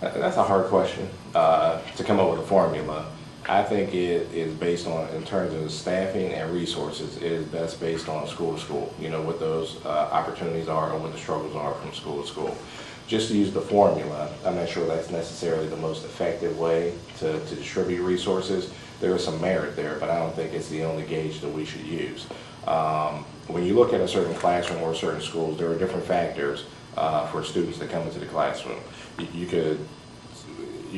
That's a hard question to come up with a formula. I think it is based on, in terms of staffing and resources, it is best based on school to school. You know, what those opportunities are and what the struggles are from school to school. Just to use the formula, I'm not sure that's necessarily the most effective way to distribute resources. There is some merit there, but I don't think it's the only gauge that we should use. When you look at a certain classroom or certain schools, there are different factors for students that come into the classroom. You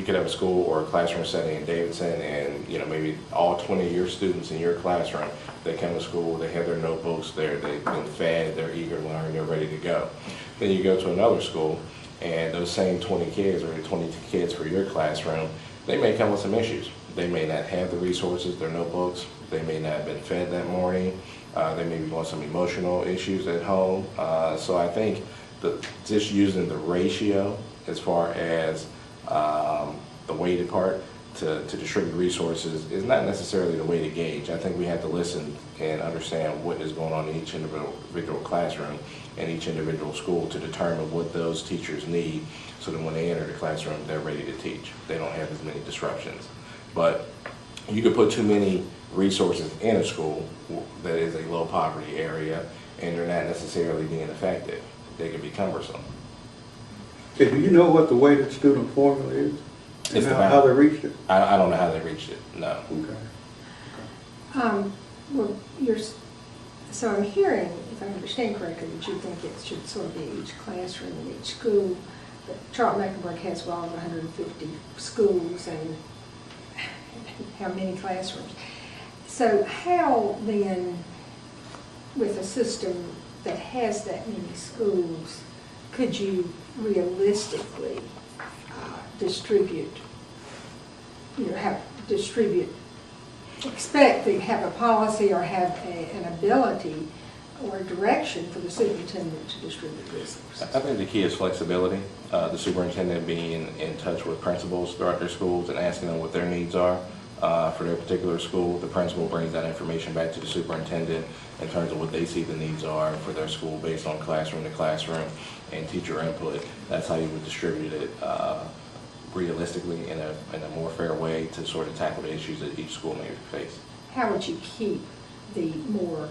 could have a school or a classroom setting in Davidson, and maybe all 20 of your students in your classroom, they come to school, they have their notebooks, they've been fed, they're eager to learn, they're ready to go. Then you go to another school, and those same 20 kids or 20 kids for your classroom, they may come with some issues. They may not have the resources, their notebooks, they may not have been fed that morning, they may be going some emotional issues at home. So I think just using the ratio as far as the weighted part to distribute resources is not necessarily the way to gauge. I think we have to listen and understand what is going on in each individual classroom and each individual school to determine what those teachers need, so that when they enter the classroom, they're ready to teach. They don't have as many disruptions. But you could put too many resources in a school that is a low poverty area, and they're not necessarily being effective. They can be cumbersome. Okay, do you know what the weighted student formula is? And how they reached it? I don't know how they reached it, no. Okay. Well, so I'm hearing, if I understand correctly, that you think it should sort of be each classroom in each school. But Charlotte-Mecklenburg has well over 150 schools and how many classrooms. So how then, with a system that has that many schools, could you realistically expect to have a policy or have an ability or direction for the superintendent to distribute resources? I think the key is flexibility. The superintendent being in touch with principals throughout their schools and asking them what their needs are for their particular school. The principal brings that information back to the superintendent in terms of what they see the needs are for their school based on classroom to classroom and teacher input. That's how you would distribute it realistically in a more fair way to sort of tackle the issues that each school may face. How would you keep the more,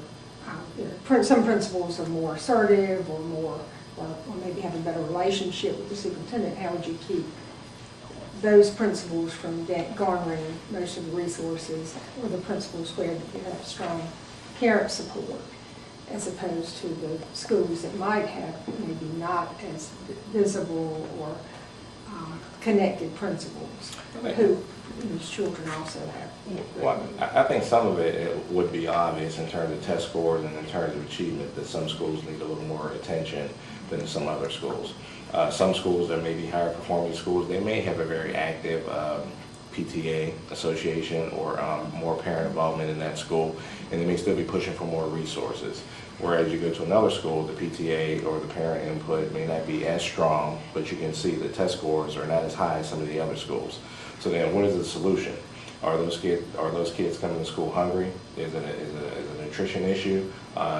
some principals are more assertive or maybe have a better relationship with the superintendent. How would you keep those principals from garnering most of the resources, or the principals where you have strong parent support, as opposed to the schools that might have maybe not as visible or connected principals whose children also have? Well, I think some of it would be obvious in terms of test scores and in terms of achievement, that some schools need a little more attention than some other schools. Some schools that may be higher performing schools, they may have a very active PTA association or more parent involvement in that school, and they may still be pushing for more resources. Whereas you go to another school, the PTA or the parent input may not be as strong, but you can see the test scores are not as high as some of the other schools. So then what is the solution? Are those kids coming to school hungry? Is it a nutrition issue?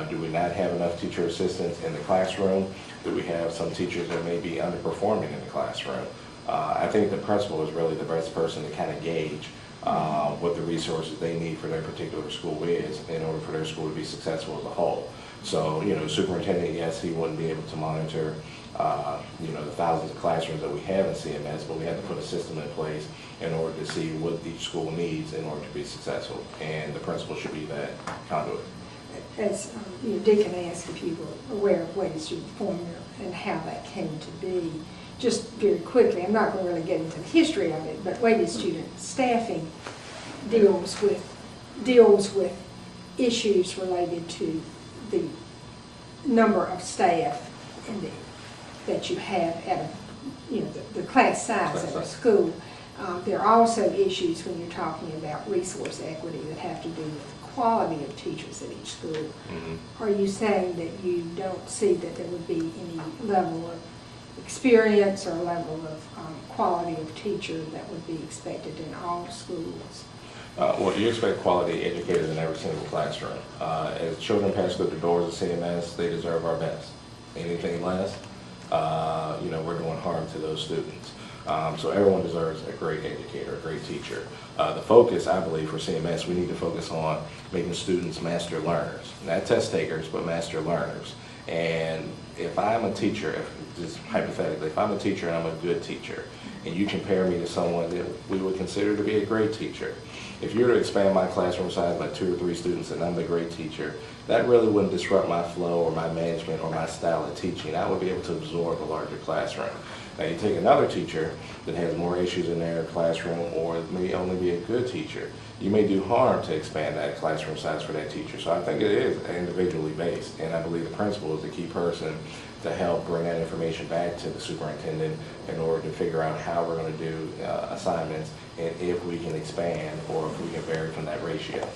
Do we not have enough teacher assistants in the classroom? Do we have some teachers that may be underperforming in the classroom? I think the principal is really the best person to kind of gauge what the resources they need for their particular school is in order for their school to be successful as a whole. So, the superintendent, yes, he wouldn't be able to monitor, the thousands of classrooms that we have in CMS, but we have to put a system in place in order to see what each school needs in order to be successful, and the principal should be that conduit. As Deacon asked if you were aware of weighted student formula and how that came to be. Just very quickly, I'm not going to really get into the history of it, but weighted student staffing deals with issues related to the number of staff that you have at the class size at a school. There are also issues when you're talking about resource equity that have to do with the quality of teachers at each school. Mm-hmm. Are you saying that you don't see that there would be any level of experience or level of quality of teacher that would be expected in all schools? Well, you expect quality educators in every single classroom. As children pass through the doors of CMS, they deserve our best. Anything less, we're doing harm to those students. So everyone deserves a great educator, a great teacher. The focus, I believe, for CMS, we need to focus on making students master learners, not test takers, but master learners. And if I'm a teacher, just hypothetically, if I'm a teacher and I'm a good teacher, and you compare me to someone that we would consider to be a great teacher, if you were to expand my classroom size by 2 or 3 students and I'm the great teacher, that really wouldn't disrupt my flow or my management or my style of teaching. I would be able to absorb a larger classroom. Now you take another teacher that has more issues in their classroom or may only be a good teacher, you may do harm to expand that classroom size for that teacher. So I think it is individually based, and I believe the principal is the key person to help bring that information back to the superintendent in order to figure out how we're going to do assignments and if we can expand or if we can vary from that ratio.